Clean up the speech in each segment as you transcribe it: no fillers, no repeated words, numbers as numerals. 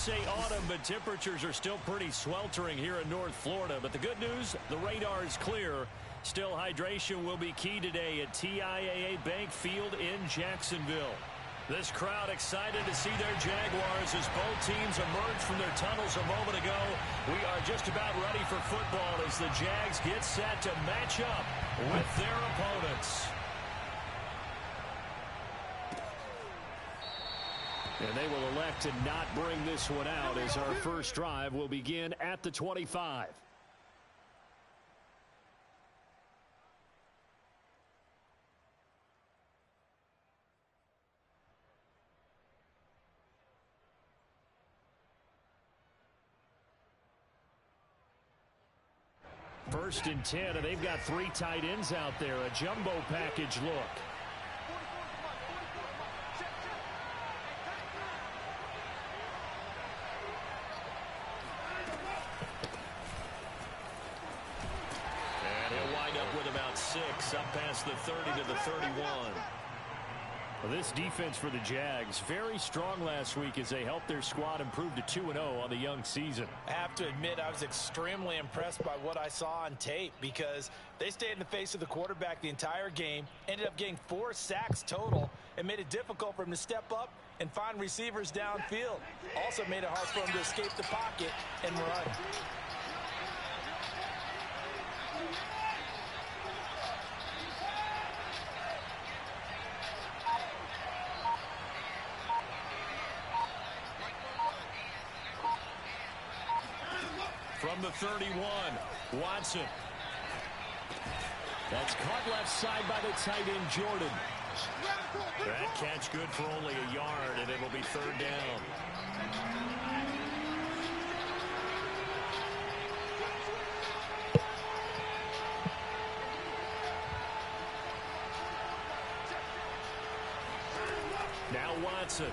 say autumn, but temperatures are still pretty sweltering here in North Florida. But the good news, the radar is clear. Still, hydration will be key today at TIAA Bank Field in Jacksonville. This crowd excited to see their Jaguars as both teams emerge from their tunnels a moment ago. We are just about ready for football as the Jags get set to match up with their opponents. And they will elect to not bring this one out as our first drive will begin at the 25. First and 10, and they've got 3 tight ends out there. A jumbo package look. And he'll wind up with about 6, up past the 30 to the 31. Well, this defense for the Jags, very strong last week as they helped their squad improve to 2-0 on the young season. I have to admit, I was extremely impressed by what I saw on tape because they stayed in the face of the quarterback the entire game, ended up getting 4 sacks total, and made it difficult for him to step up and find receivers downfield. Also made it hard for him to escape the pocket and run. From the 31, Watson. That's caught left side by the tight end, Jordan. That catch good for only a yard, and it'll be 3rd down. Now Watson.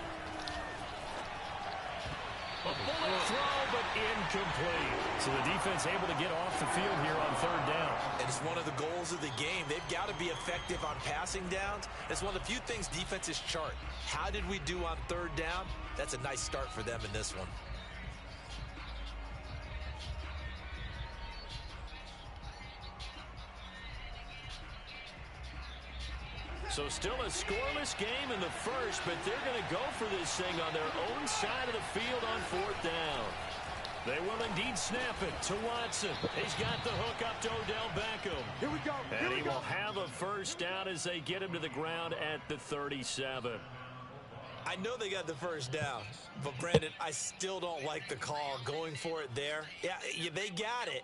A bullet throw, but incomplete. So the defense able to get off the field here on 3rd down. And it's one of the goals of the game. They've got to be effective on passing downs. It's one of the few things defenses chart. How did we do on 3rd down? That's a nice start for them in this one. So still a scoreless game in the first, but they're going to go for this thing on their own side of the field on 4th down. They will indeed snap it to Watson. He's got the hook up to Odell Beckham. Here we go. And he will have a 1st down as they get him to the ground at the 37. I know they got the 1st down, but Brandon, I still don't like the call going for it there. Yeah, they got it,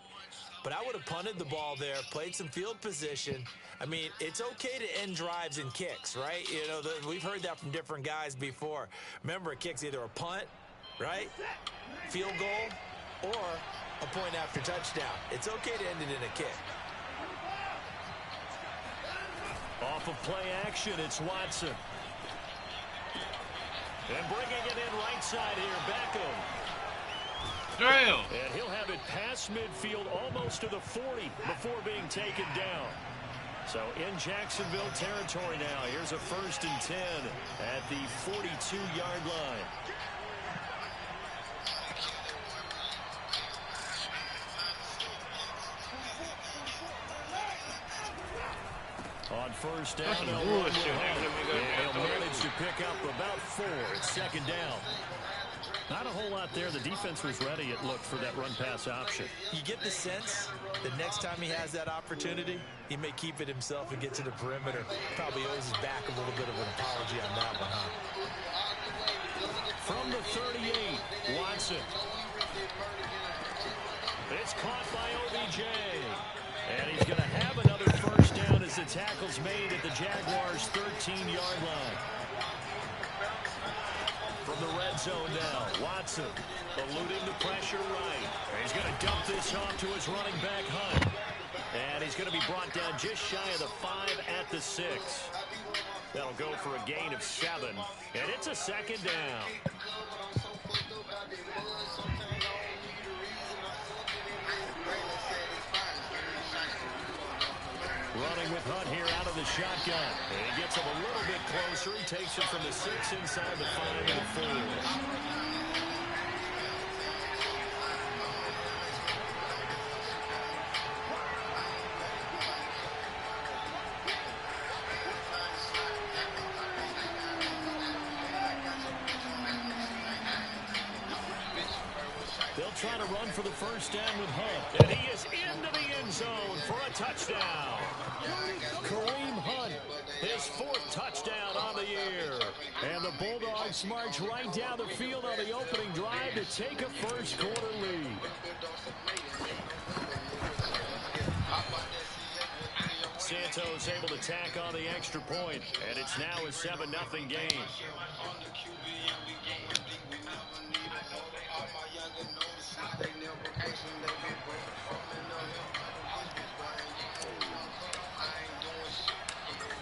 but I would have punted the ball there, played some field position. I mean, it's okay to end drives and kicks, right? You know, we've heard that from different guys before. Remember, a kick's either a punt, right, field goal, or a point after touchdown. It's okay to end it in a kick. Off of play action, it's Watson. And bringing it in right side here, Beckham. Damn. And he'll have it past midfield almost to the 40 before being taken down. So in Jacksonville territory now. Here's a 1st and 10 at the 42-yard line. On 1st down, they'll manage to pick up about 4. It's 2nd down. Not a whole lot there. The defense was ready, it looked, for that run-pass option. You get the sense that next time he has that opportunity, he may keep it himself and get to the perimeter. Probably owes his back a little bit of an apology on that one, huh? From the 38, Watson. It's caught by OBJ. And he's going to have another 1st down as the tackle's made at the Jaguars' 13-yard line. From the red zone now, Watson eluding the pressure right. He's going to dump this off to his running back, Hunt. And he's going to be brought down just shy of the 5 at the 6. That'll go for a gain of 7. And it's a 2nd down. Running with Hunt here out of the shotgun. And he gets him a little bit closer. He takes it from the 6 inside the 5 and the 4. trying to run for the first down with Hunt. And he is into the end zone for a touchdown. Kareem Hunt, his 4th touchdown on the year. And the Bulldogs march right down the field on the opening drive to take a first-quarter lead. Santos able to tack on the extra point, and it's now a 7-0 game.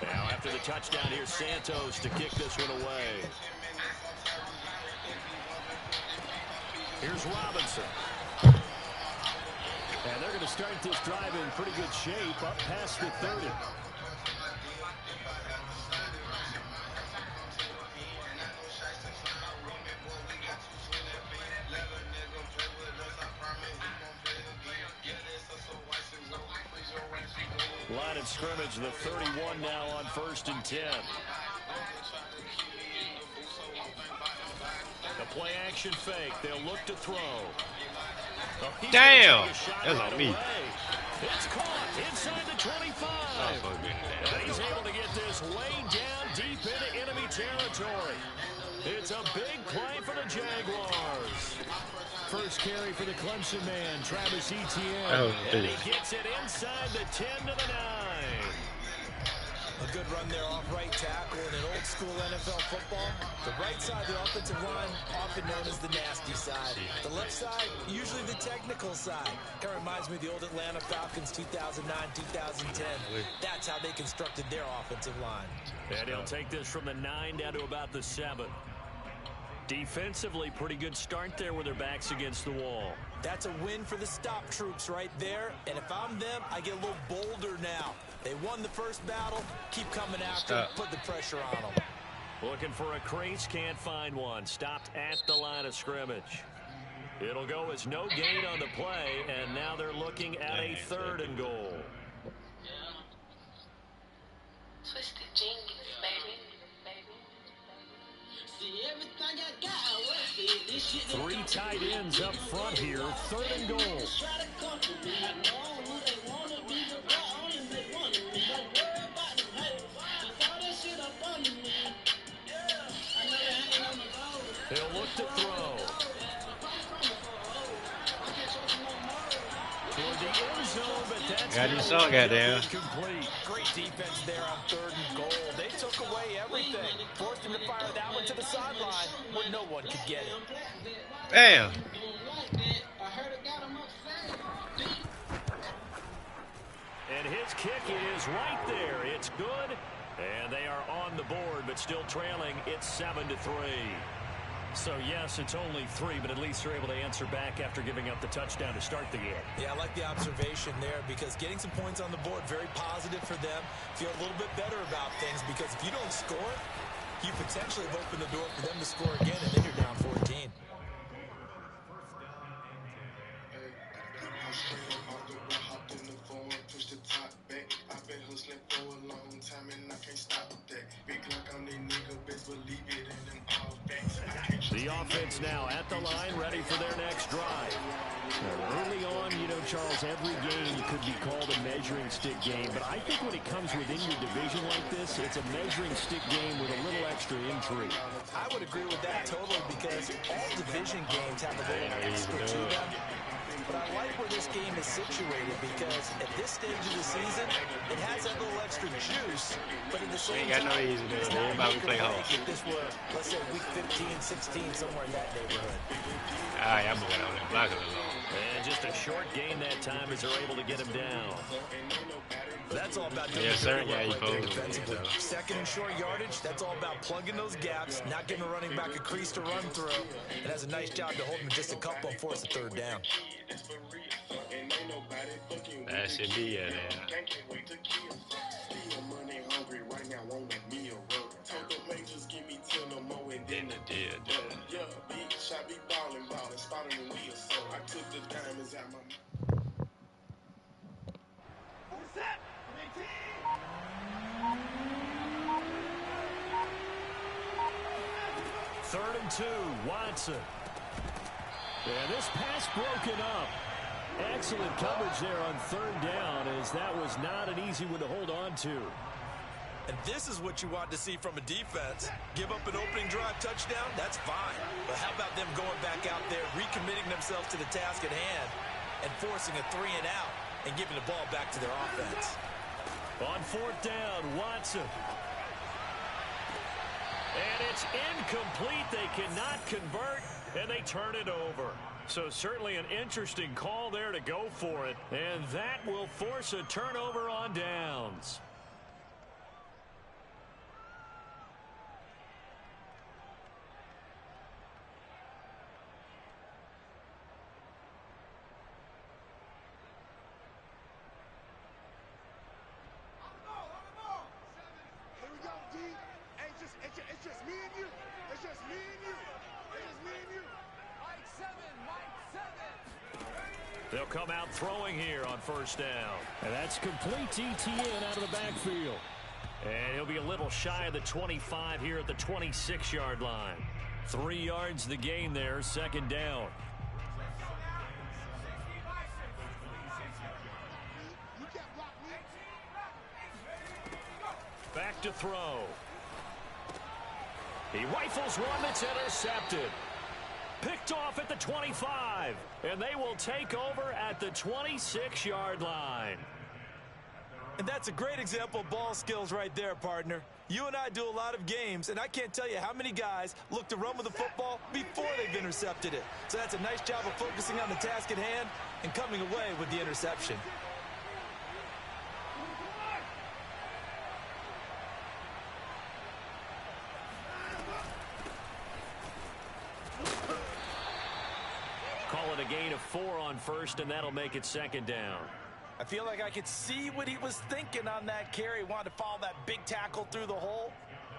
Now after the touchdown, here's Santos to kick this one away. Here's Robinson. And they're going to start this drive in pretty good shape up past the 30. Line of scrimmage, the 31 now on 1st and 10. The play action fake. They'll look to throw. Oh, damn! That's on me. It's caught inside the 25. And he's able to get this way down deep into enemy territory. It's a big play for the Jaguars. First carry for the Clemson man, Travis Etienne. And he gets it inside the 10 to the 9. A good run there off right tackle in an old school NFL football. The right side of the offensive line, often known as the nasty side. The left side, usually the technical side. Kind of reminds me of the old Atlanta Falcons 2009, 2010. That's how they constructed their offensive line. And he'll take this from the 9 down to about the 7. Defensively, pretty good start there with their backs against the wall. That's a win for the stop troops right there. And if I'm them, I get a little bolder now. They won the first battle. Keep coming after them. Put the pressure on them. Looking for a crease. Can't find one. Stopped at the line of scrimmage. It'll go as no gain on the play. And now they're looking at a 3rd and goal. Twisted genius, baby. 3 tight ends up front here. 3rd and goal. He'll look to throw. Toward the end zone, but that's got you so goddamn. Complete. Great defense there on 3rd and goal. They took away everything. Forced him to fire that one to the sideline where no one could get it. Damn. And his kick is right there. It's good. And they are on the board, but still trailing. It's 7-3. So, yes, it's only 3, but at least they're able to answer back after giving up the touchdown to start the game. Yeah, I like the observation there because getting some points on the board, very positive for them. Feel a little bit better about things because if you don't score, you potentially have opened the door for them to score again, and then you're down 14. The offense now at the line, ready for their next drive. Early on, you know, Charles, every game could be called a measuring stick game, but I think when it comes within your division like this, it's a measuring stick game with a little extra intrigue. I would agree with that totally because all division games have a little extra to them. But I like where this game is situated because at this stage of the season, it has that little extra juice, but at the same time, it's not about to play home. If this were, let's say, week 15, 16, somewhere in that neighborhood. I'm moving on that block a little. And just a short gain that time as they're able to get him down. That's all about doing defensively. Second and short yardage, that's all about plugging those gaps, not giving a running back a crease to run through. It has a nice job to hold him just a couple and force a 3rd down. That should be it. Third and 2, Watson. And this pass broken up. Excellent coverage there on third down, as that was not an easy one to hold on to. And this is what you want to see from a defense. Give up an opening drive touchdown, that's fine. But how about them going back out there, recommitting themselves to the task at hand, and forcing a 3-and-out and giving the ball back to their offense. On fourth down, Watson. And it's incomplete. They cannot convert, and they turn it over. So certainly an interesting call there to go for it. And that will force a turnover on downs. It's just me and you. It's just me and you. It's just me and you. Mike 7. They'll come out throwing here on first down. And that's complete ETN out of the backfield. And he'll be a little shy of the 25 here at the 26-yard line. 3 yards the gain there, second down. Back to throw. He rifles one that's intercepted. Picked off at the 25. And they will take over at the 26-yard line. And that's a great example of ball skills right there, partner. You and I do a lot of games, and I can't tell you how many guys look to run with the football before they've intercepted it. So that's a nice job of focusing on the task at hand and coming away with the interception. Call it a gain of 4 on first, and that'll make it second down. I feel like I could see what he was thinking on that carry. Wanted to follow that big tackle through the hole.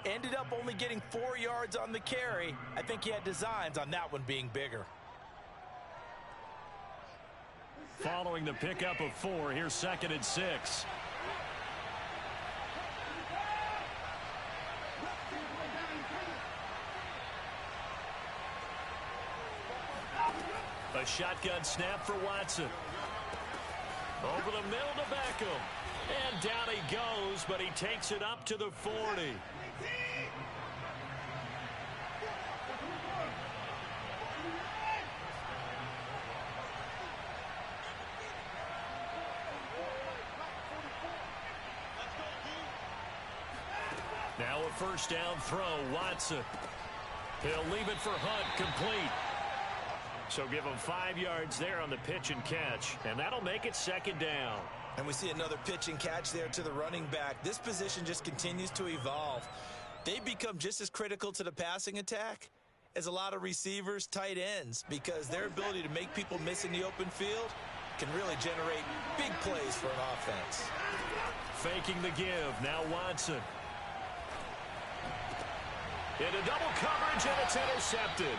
Ended up only getting 4 yards on the carry. I think he had designs on that one being bigger. Following the pickup of 4, here's second and 6. A shotgun snap for Watson. Over the middle to Beckham. And down he goes, but he takes it up to the 40. Now a first down throw, Watson. He'll leave it for Hunt, complete. So give him 5 yards there on the pitch and catch, and that'll make it second down. And we see another pitch and catch there to the running back. This position just continues to evolve. They become just as critical to the passing attack as a lot of receivers, tight ends, because their ability to make people miss in the open field can really generate big plays for an offense. Faking the give, now Watson. Into double coverage, and it's intercepted.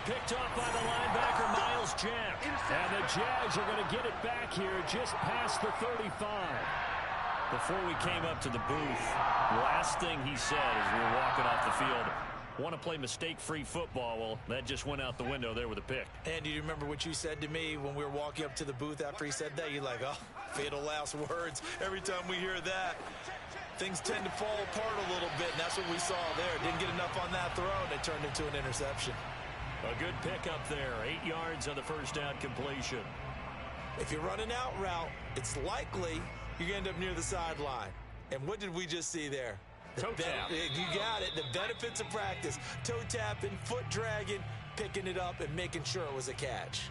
Picked off by the linebacker, Miles Jack. And the Jags are going to get it back here just past the 35. Before we came up to the booth, last thing he said as we were walking off the field, want to play mistake-free football. Well, that just went out the window there with a pick. And do you remember what you said to me when we were walking up to the booth after he said that? You're like, oh, fatal last words. Every time we hear that, things tend to fall apart a little bit, and that's what we saw there. Didn't get enough on that throw, and it turned into an interception. A good pickup there. 8 yards on the first down completion. If you're running out route, it's likely you're going to end up near the sideline. And what did we just see there? Toe tap. You got it. The benefits of practice. Toe tapping, foot dragging, picking it up, and making sure it was a catch.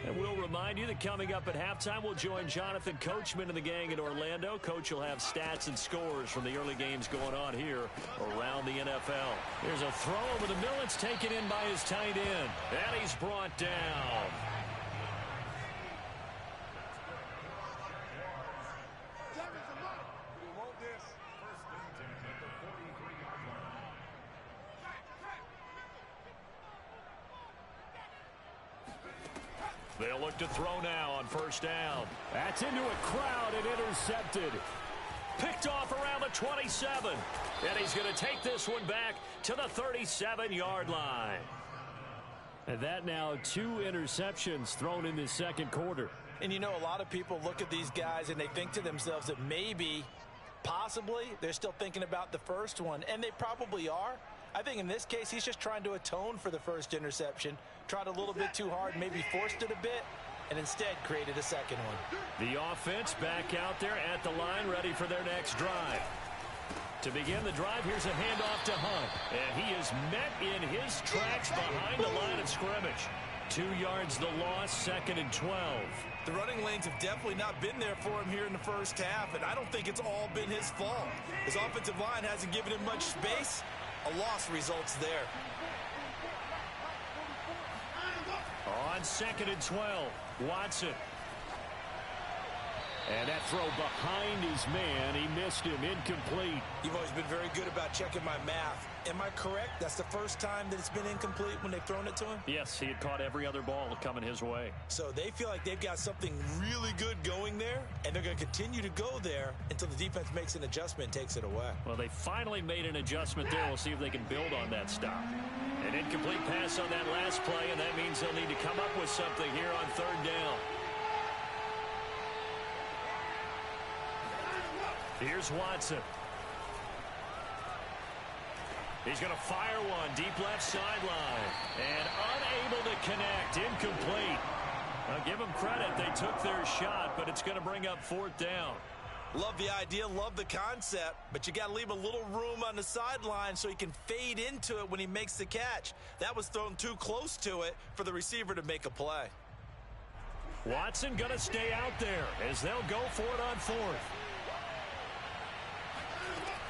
And we'll remind you that coming up at halftime, we'll join Jonathan Coachman and the gang in Orlando. Coach will have stats and scores from the early games going on here around the NFL. Here's a throw over the middle. It's taken in by his tight end. And he's brought down. They'll look to throw now on first down. That's into a crowd and intercepted. Picked off around the 27. And he's going to take this one back to the 37-yard line. And that now 2 interceptions thrown in the second quarter. And you know, a lot of people look at these guys and they think to themselves that maybe, possibly, they're still thinking about the first one. And they probably are. I think in this case, he's just trying to atone for the first interception. Tried a little bit too hard, maybe forced it a bit, and instead created a second one. The offense back out there at the line, ready for their next drive. To begin the drive, here's a handoff to Hunt. And he is met in his tracks behind the line of scrimmage. 2 yards the loss, 2nd and 12. The running lanes have definitely not been there for him here in the first half, and I don't think it's all been his fault. His offensive line hasn't given him much space. A loss results there. On 2nd and 12, Watson. And that throw behind his man, he missed him, incomplete. You've always been very good about checking my math. Am I correct? That's the first time that it's been incomplete when they've thrown it to him? Yes, he had caught every other ball coming his way. So they feel like they've got something really good going there, and they're going to continue to go there until the defense makes an adjustment and takes it away. Well, they finally made an adjustment there. We'll see if they can build on that stop. An incomplete pass on that last play, and that means they'll need to come up with something here on 3rd down. Here's Watson. He's going to fire one deep left sideline. And unable to connect. Incomplete. I'll give them credit. They took their shot, but it's going to bring up 4th down. Love the idea, love the concept, but you got to leave a little room on the sideline so he can fade into it when he makes the catch. That was thrown too close to it for the receiver to make a play. Watson going to stay out there as they'll go for it on 4th.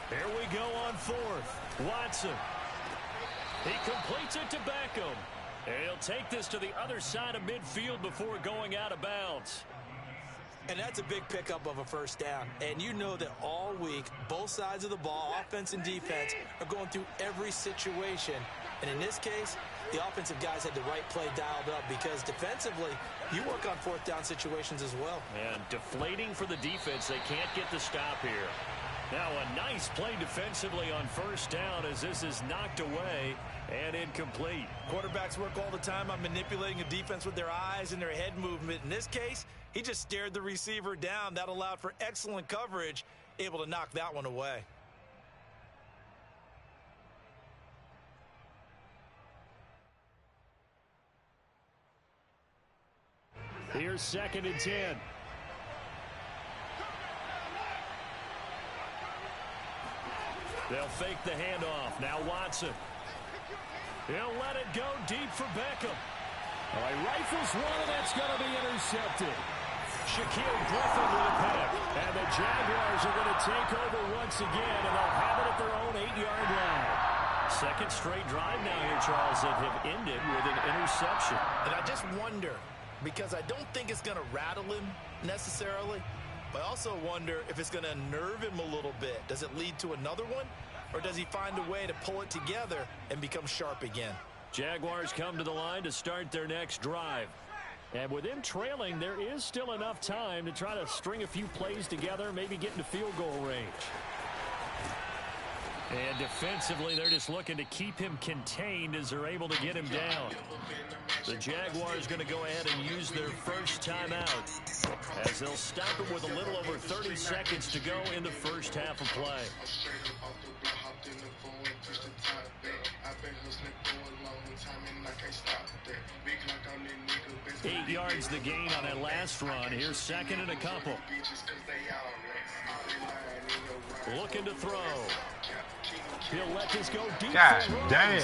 Here we go on 4th. Watson. He completes it to Beckham. And he'll take this to the other side of midfield before going out of bounds. And that's a big pickup of a first down. And you know that all week, both sides of the ball, offense and defense, are going through every situation. And in this case, the offensive guys had the right play dialed up because defensively, you work on 4th down situations as well. And deflating for the defense. They can't get the stop here. Now a nice play defensively on 1st down as this is knocked away and incomplete. Quarterbacks work all the time on manipulating a defense with their eyes and their head movement. In this case, he just stared the receiver down. That allowed for excellent coverage, able to knock that one away. Here's 2nd and 10. They'll fake the handoff. Now Watson. He'll let it go deep for Beckham. Oh, he rifles one, and that's going to be intercepted. Shaquille Griffin with a pick. And the Jaguars are going to take over once again, and they'll have it at their own 8-yard line. 2nd straight drive now here, Charles, that have ended with an interception. And I just wonder, because I don't think it's going to rattle him necessarily, but I also wonder if it's going to unnerve him a little bit. Does it lead to another one? Or does he find a way to pull it together and become sharp again? Jaguars come to the line to start their next drive. And with them trailing, there is still enough time to try to string a few plays together, maybe get into field goal range. And defensively, they're just looking to keep him contained as they're able to get him down. The Jaguars going to go ahead and use their first timeout as they'll stop it with a little over 30 seconds to go in the first half of play. 8 yards the gain on that last run. Here's 2nd and a couple. Looking to throw. He'll let this go deep. God damn.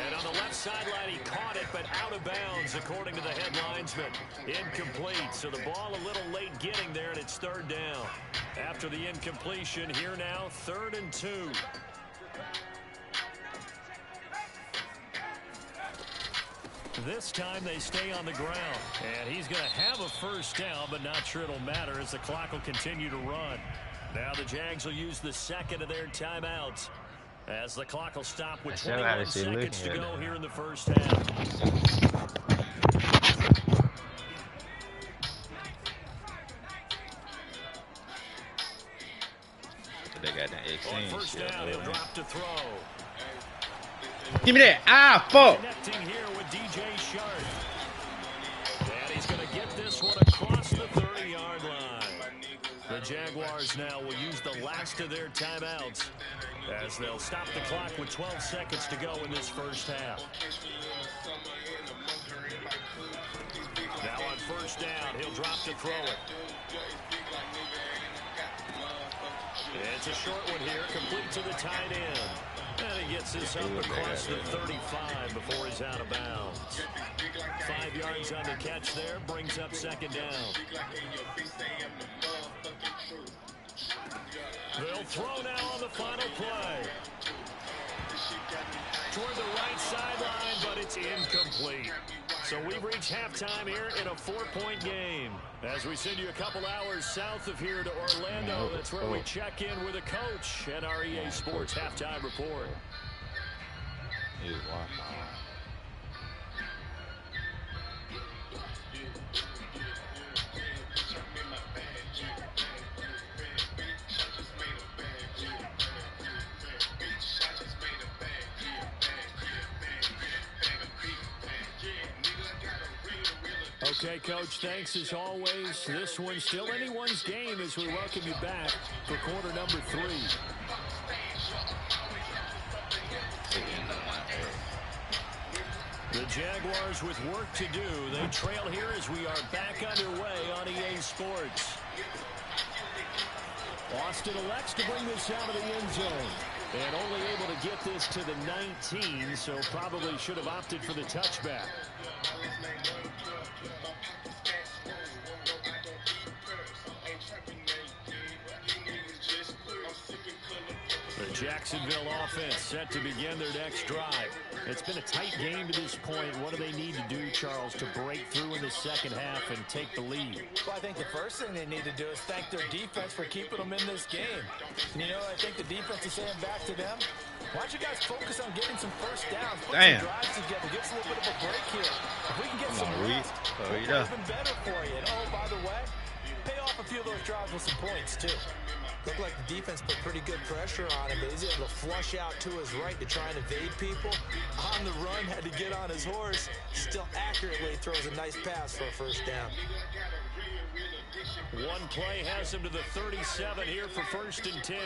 And on the left sideline, he caught it, but out of bounds, according to the head linesman. Incomplete, so the ball a little late getting there, and it's 3rd down. After the incompletion, here now, 3rd and 2. This time they stay on the ground. And he's going to have a first down, but not sure it'll matter as the clock will continue to run. Now the Jags will use the 2nd of their timeouts as the clock will stop with 21 seconds to go here in the first half. They got that exchange. On 1st down, he'll drop to throw. Give me that. Ah, fuck. Connecting here Jaguars now will use the last of their timeouts as they'll stop the clock with 12 seconds to go in this first half. Now on first down, he'll drop to throw it. It's a short one here, complete to the tight end. And he gets this up across the 35 before he's out of bounds. 5 yards on the catch there, brings up second down. They'll throw now on the final play. Toward the right sideline, but it's incomplete. So we've reached halftime here in a 4-point game. As we send you a couple hours south of here to Orlando, that's where we check in with a coach at our EA Sports Halftime Report. Okay, Coach, thanks as always. This one's still anyone's game as we welcome you back for quarter number 3. The Jaguars with work to do. They trail here as we are back underway on EA Sports. Austin elects to bring this out of the end zone. And only able to get this to the 19, so probably should have opted for the touchback. The Jacksonville offense set to begin their next drive. It's been a tight game to this point. What do they need to do, Charles, to break through in the second half and take the lead? Well, I think the first thing they need to do is thank their defense for keeping them in this game. And, you know, I think the defense is saying back to them, why don't you guys focus on getting some first downs, put some drives together, give us a little bit of a break here. If we can get some rest, it's even better for you. And, oh, by the way, pay off a few of those drives with some points, too. Looked like the defense put pretty good pressure on him, but he's able to flush out to his right to try and evade people. On the run, had to get on his horse. Still accurately throws a nice pass for a first down. One play has him to the 37 here for first and 10.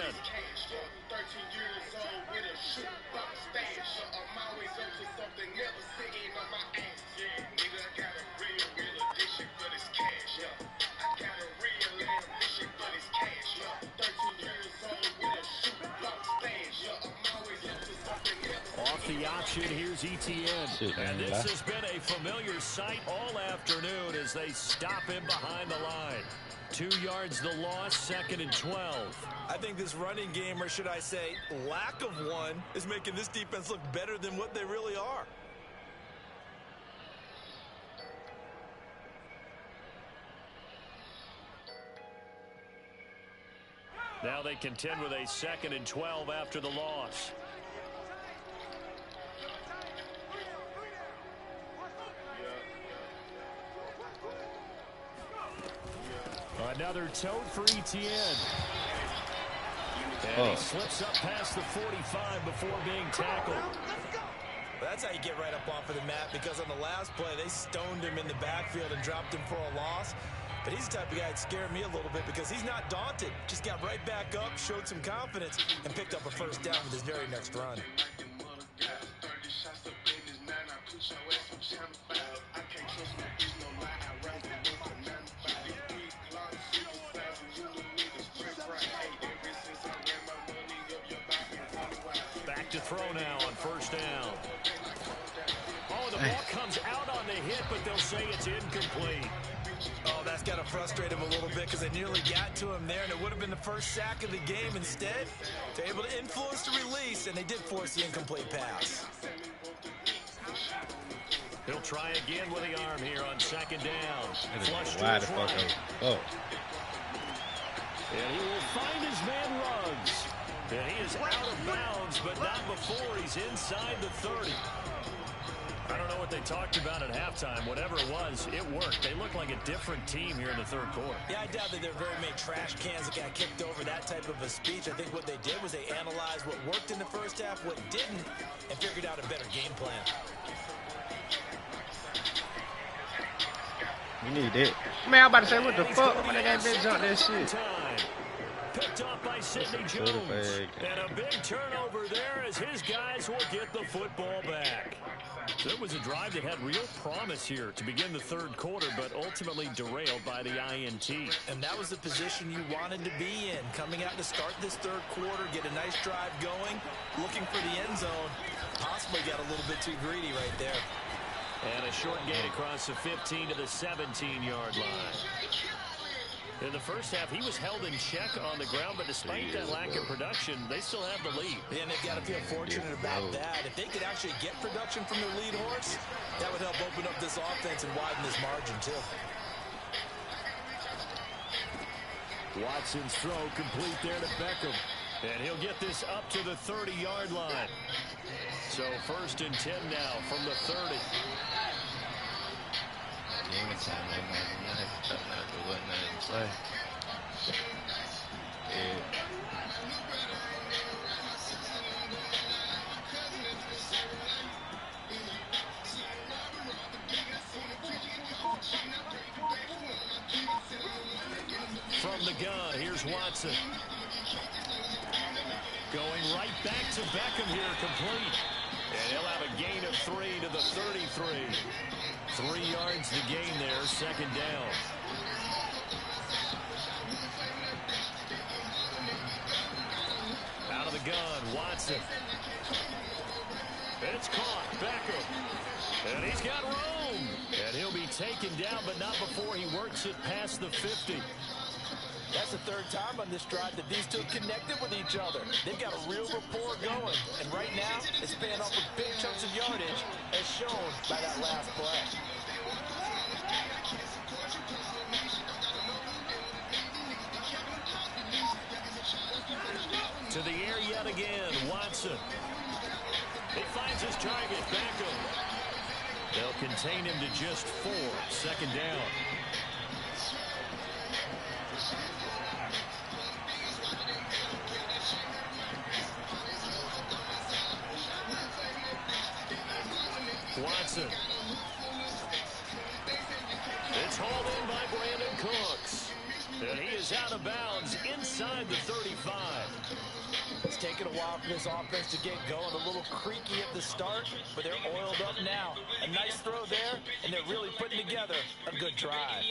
The option, here's ETN. And this has been a familiar sight all afternoon as they stop him behind the line. 2 yards the loss, second and 12. I think this running game, or should I say lack of one, is making this defense look better than what they really are. Now they contend with a second and 12 after the loss. Another tote for ETN. And he slips up past the 45 before being tackled. Well, that's how you get right up off of the mat, because on the last play, they stoned him in the backfield and dropped him for a loss. But he's the type of guy that scared me a little bit because he's not daunted. Just got right back up, showed some confidence, and picked up a first down with his very next run. Back to throw now on first down. Oh, the ball comes out on the hit, but they'll say it's incomplete. Oh, that's got to frustrate him a little bit because they nearly got to him there, and it would have been the first sack of the game. Instead, they're able to influence the release, and they did force the incomplete pass. He'll try again with the arm here on second down. Flush to Wide his the fuck right. up. And he will find his man Ruggs. And he is out of bounds, but not before he's inside the 30. I don't know what they talked about at halftime. Whatever it was, it worked. They look like a different team here in the third quarter. Yeah, I doubt that there are very many trash cans that got kicked over, that type of a speech. I think what they did was they analyzed what worked in the first half, what didn't, and figured out a better game plan. You need it. Man, I'm about to say, what the fuck? Man, they got bitch on that shit. Sidney Jones. And a big turnover there as his guys will get the football back. So it was a drive that had real promise here to begin the third quarter, but ultimately derailed by the INT. And that was the position you wanted to be in. Coming out to start this third quarter, get a nice drive going, looking for the end zone. Possibly got a little bit too greedy right there. And a short gain across the 15 to the 17-yard line. In the first half, he was held in check on the ground, but despite that lack of production, they still have the lead. And they've got to feel fortunate about that. If they could actually get production from their lead horse, that would help open up this offense and widen this margin, too. Watson's throw complete there to Beckham. And he'll get this up to the 30-yard line. So 1st and 10 now from the 30. From the gun, here's Watson. Going right back to Beckham here, complete. And he'll have a gain of 3 to the 33. 3 yards to gain there, 2nd down. Out of the gun, Watson. It's caught, Beckham. And he's got room. And he'll be taken down, but not before he works it past the 50. That's the 3rd time on this drive that these two connected with each other. They've got a real rapport going. And right now, it's paying off with big chunks of yardage, as shown by that last play. To the air yet again, Watson. He finds his target, Beckham. They'll contain him to just 4, 2nd down. Watson. It's hauled in by Brandon Cooks. And he is out of bounds inside the 35. It's taken a while for this offense to get going. A little creaky at the start, but they're oiled up now. A nice throw there, and they're really putting together a good drive.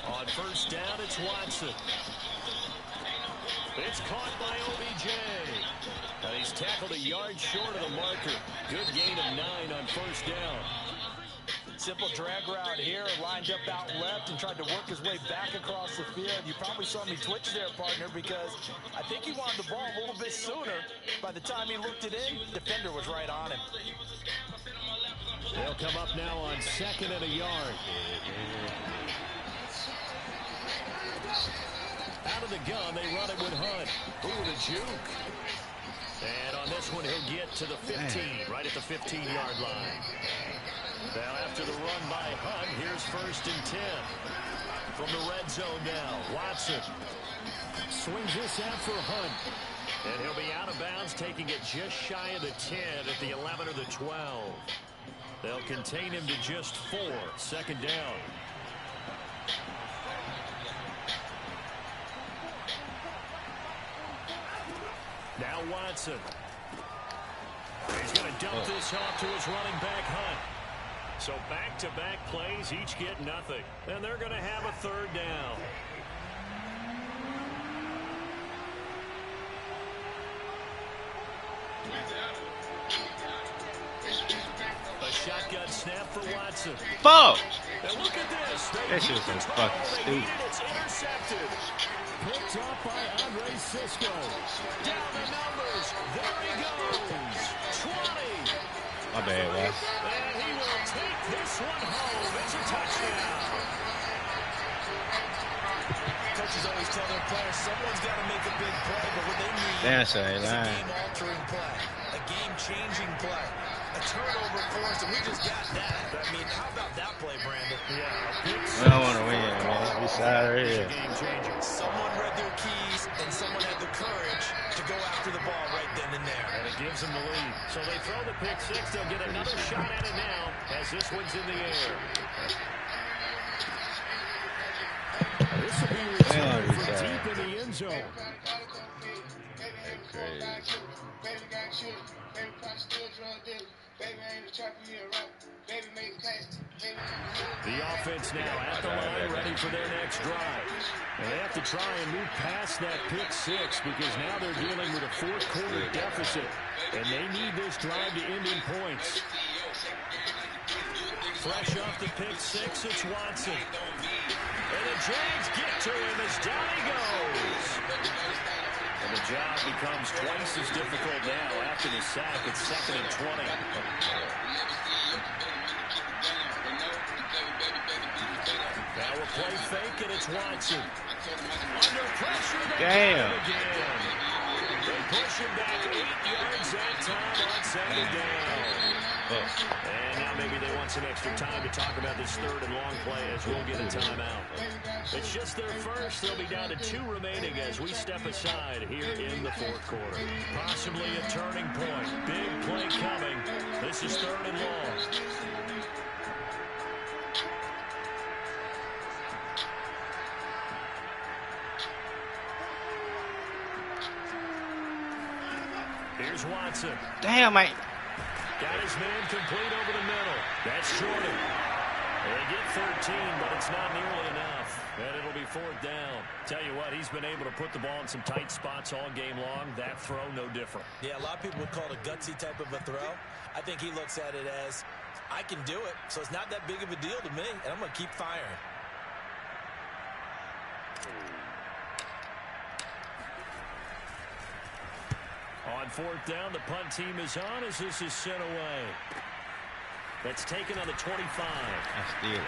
On 1st down, it's Watson. It's caught by OBJ. And he's tackled a yard short of the marker. Good gain of 9 on 1st down. Simple drag route here, lined up out left and tried to work his way back across the field. You probably saw me twitch there, partner, because I think he wanted the ball a little bit sooner. By the time he looked it in, defender was right on him. They'll come up now on 2nd and a yard. Out of the gun, they run it with Hunt. Ooh, the juke. And on this one, he'll get to the 15, right at the 15-yard line. Now, after the run by Hunt, here's 1st and 10. From the red zone now, Watson swings this out for Hunt. And he'll be out of bounds, taking it just shy of the 10 at the 11 or the 12. They'll contain him to just 4, 2nd down. Now Watson. He's going to dump this off to his running back, Hunt. So back-to-back plays, each get nothing. And they're going to have a 3rd down. A shotgun snap for Watson. Fuck! And look at this. That shit was so fucking stupid. It's intercepted. Picked up by Andre Cisco. Down the numbers. There he goes. 20. My bad, Wes. And he will take this one home. It's a touchdown. Coaches always tell their players, someone's got to make a big play, but what they need That's a is a line. game-altering play, a game-changing play, a turnover for us, and we just got that. I mean, how about that play, Brandon? Yeah. I don't want to win, man. We sorry. Game changer. Someone then and there. And it gives them the lead. So they throw the pick six. They'll get another shot at it now as this one's in the air. This will be returned from deep in the end zone. That's crazy. The offense now at the line, ready for their next drive. And they have to try and move past that pick six because now they're dealing with a fourth-quarter deficit. And they need this drive to end in points. Fresh off the pick six, it's Watson. And the Jags get to him as down he goes. And the job becomes twice as difficult now after the sack. It's 2nd and 20. Now a play fake, and it's Watson. Under pressure, damn. Again. They push him back 8 yards that time on 2nd down. And now maybe they want some extra time to talk about this 3rd and long play as we'll get a timeout. It's just their first. They'll be down to 2 remaining as we step aside here in the 4th quarter. Possibly a turning point. Big play coming. This is 3rd and long. Here's Watson. Damn, mate. Got his man complete over the middle. That's Jordan. They get 13, but it's not nearly enough. And it'll be 4th down. Tell you what, he's been able to put the ball in some tight spots all game long. That throw, no different. Yeah, a lot of people would call it a gutsy type of a throw. I think he looks at it as, I can do it, so it's not that big of a deal to me, and I'm going to keep firing. On 4th down, the punt team is on as this is sent away. That's taken on the 25. That's stealing.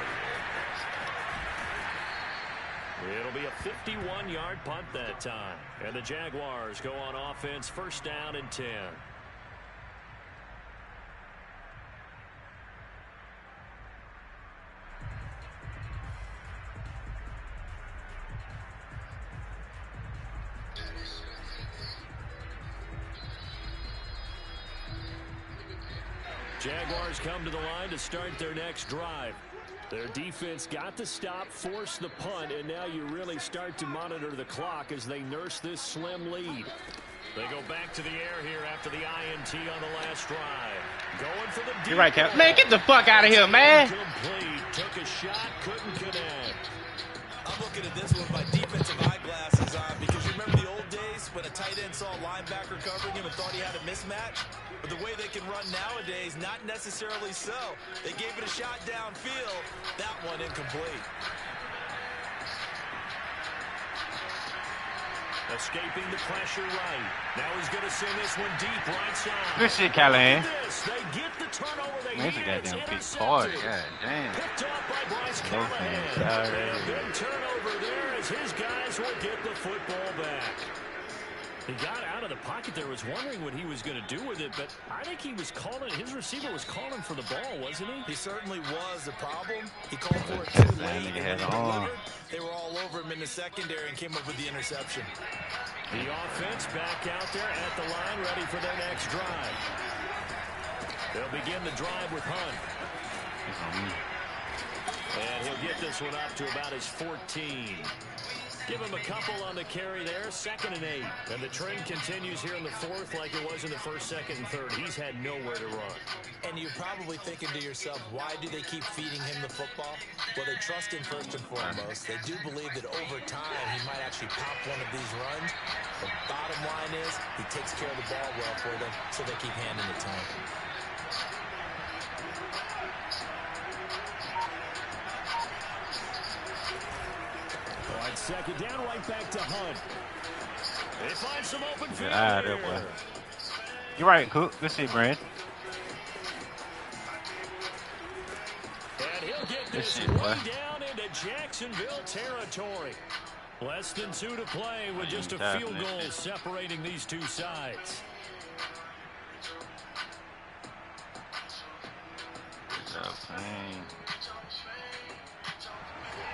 It'll be a 51-yard punt that time. And the Jaguars go on offense, 1st down and 10. Jaguars come to the line to start their next drive. Their defense got the stop, forced the punt, and now you really start to monitor the clock as they nurse this slim lead. They go back to the air here after the INT on the last drive. Going for the deep. You're right, Cap. Man, get the fuck out of here, man. Complete. Took a shot, couldn't connect. I'm looking at this with my defensive eyeglasses on because you remember the old days when a tight end saw a linebacker covering him and thought he had a mismatch? But the way they can run nowadays, not necessarily so. They gave it a shot downfield. That one incomplete. Escaping the pressure right. Now he's going to send this one deep right side. Good shit, Callahan. They get the turnover they Man, need. it's a goddamn big party. God damn. Picked off by Bryce Callahan. And a big turnover there as his guys will get the football back. He got out of the pocket there, was wondering what he was going to do with it, but I think he was calling, his receiver was calling for the ball, wasn't he? He certainly was. The problem, he called for it too late. They were all over him in the secondary and came up with the interception. The offense back out there at the line, ready for their next drive. They'll begin the drive with Hunt. And he'll get this one up to about his 14. Give him a couple on the carry there, 2nd and 8. And the trend continues here in the 4th like it was in the 1st, 2nd, and 3rd. He's had nowhere to run. And you're probably thinking to yourself, why do they keep feeding him the football? Well, they trust him first and foremost. They do believe that over time he might actually pop one of these runs. The bottom line is he takes care of the ball well for them, so they keep handing it to him. On 2nd down, right back to Hunt. They find some open field boy. You're right, Cook. Good shit, Brand. And he'll get this way down into Jacksonville territory. Less than 2 to play with just a field goal separating these two sides.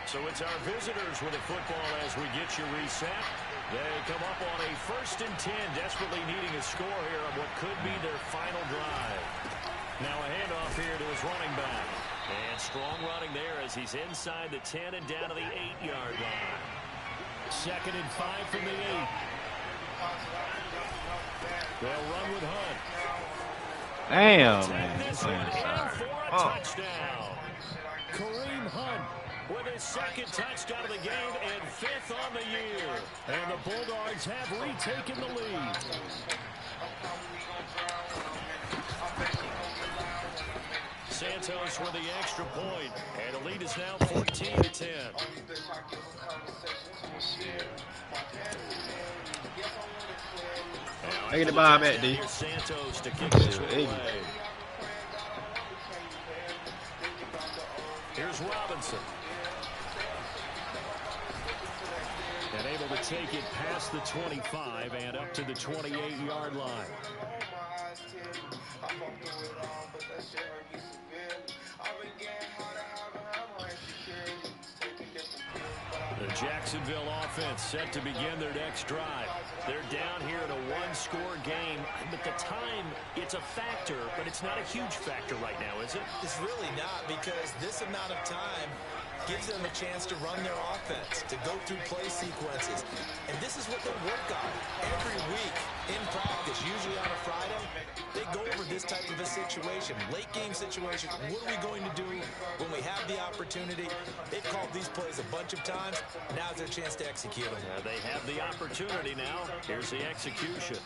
So it's our visitors with a football as we get you reset. They come up on a 1st and 10, desperately needing a score here on what could be their final drive. Now a handoff here to his running back. And strong running there as he's inside the 10 and down to the 8-yard line. 2nd and 5 from the 8. They'll run with Hunt. Damn, man. This one in for a touchdown. Kareem Hunt with his 2nd touchdown of the game and 5th on the year. And the Bulldogs have retaken the lead. Santos with the extra point, and the lead is now 14-10. Look at the ball back, D. Santos to kick this one away. Here's Robinson. And able to take it past the 25 and up to the 28-yard line. The Jacksonville offense set to begin their next drive. They're down here in a one-score game. At the time, it's a factor, but it's not a huge factor right now, is it? It's really not, because this amount of time gives them a chance to run their offense, to go through play sequences. And this is what they work on every week in practice, usually on a Friday. They go over this type of a situation, late game situation. What are we going to do when we have the opportunity? They've called these plays a bunch of times. Now's their chance to execute them. They have the opportunity now. Here's the execution.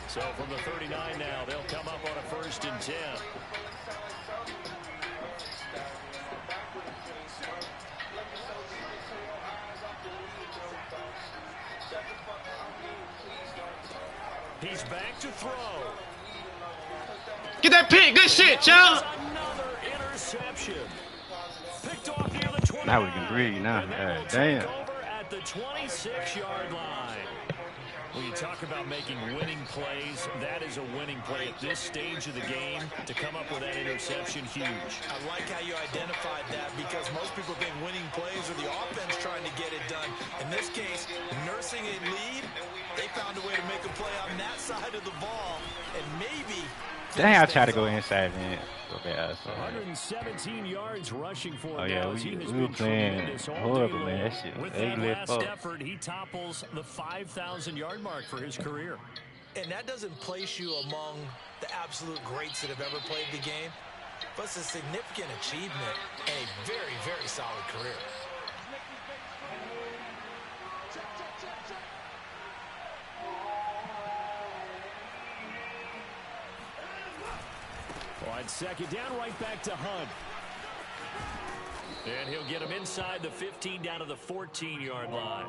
So from the 39 now, they'll come up on a 1st and 10. He's back to throw. Get that pick. Good shit, y'all. Another interception. Picked off near the 20. Now we can breathe now. Damn. Over at the 26-yard line. When you talk about making winning plays, that is a winning play at this stage of the game. To come up with that interception, huge. I like how you identified that, because most people think winning plays are the offense trying to get it done. In this case, nursing a lead, they found a way to make a play on that side of the ball, and maybe... Dang, I try to go inside and go back. 117 yards rushing for Oh yeah, we were playing horrible, man. That shit. With that last effort, he topples the 5,000-yard mark for his career. And that doesn't place you among the absolute greats that have ever played the game, but it's a significant achievement and a very, very solid career. On 2nd down, right back to Hunt. And he'll get him inside the 15 down to the 14-yard line.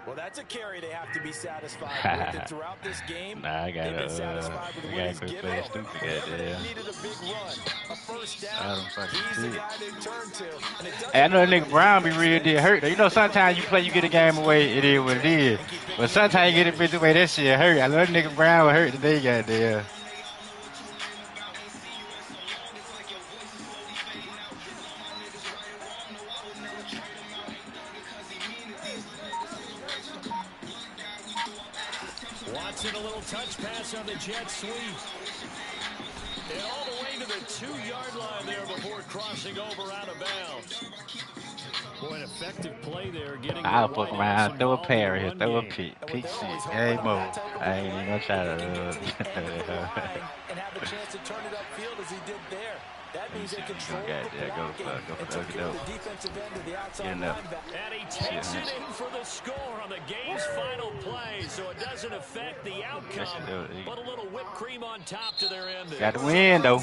Well, that's a carry they have to be satisfied with. And throughout this game, I got they've been satisfied with what he's given them. Whenever they needed a big run, a first down, he's the guy they turn to. And hey, I know that nigga Brown be real dead hurt. You know, sometimes you play, you get a game away, it is what it is. But sometimes you get a bitch away, that shit hurt. I know that nigga Brown was hurt today, goddamn. Watson, a little touch pass on the jet sweep. And all the way to the 2-yard line there before crossing over out of bounds. Boy, an effective play there. I'll fuck around, throw a pair here, throw a pick. Pick shit, game over. I ain't even gonna try to. And have a chance to turn it upfield as he did there. That means they control the blocking and took care of the defensive end of the outside linebacker. And he takes it in for the score on the game's final play, so it doesn't affect the outcome. But a little whipped cream on top to their end. Got the win, though.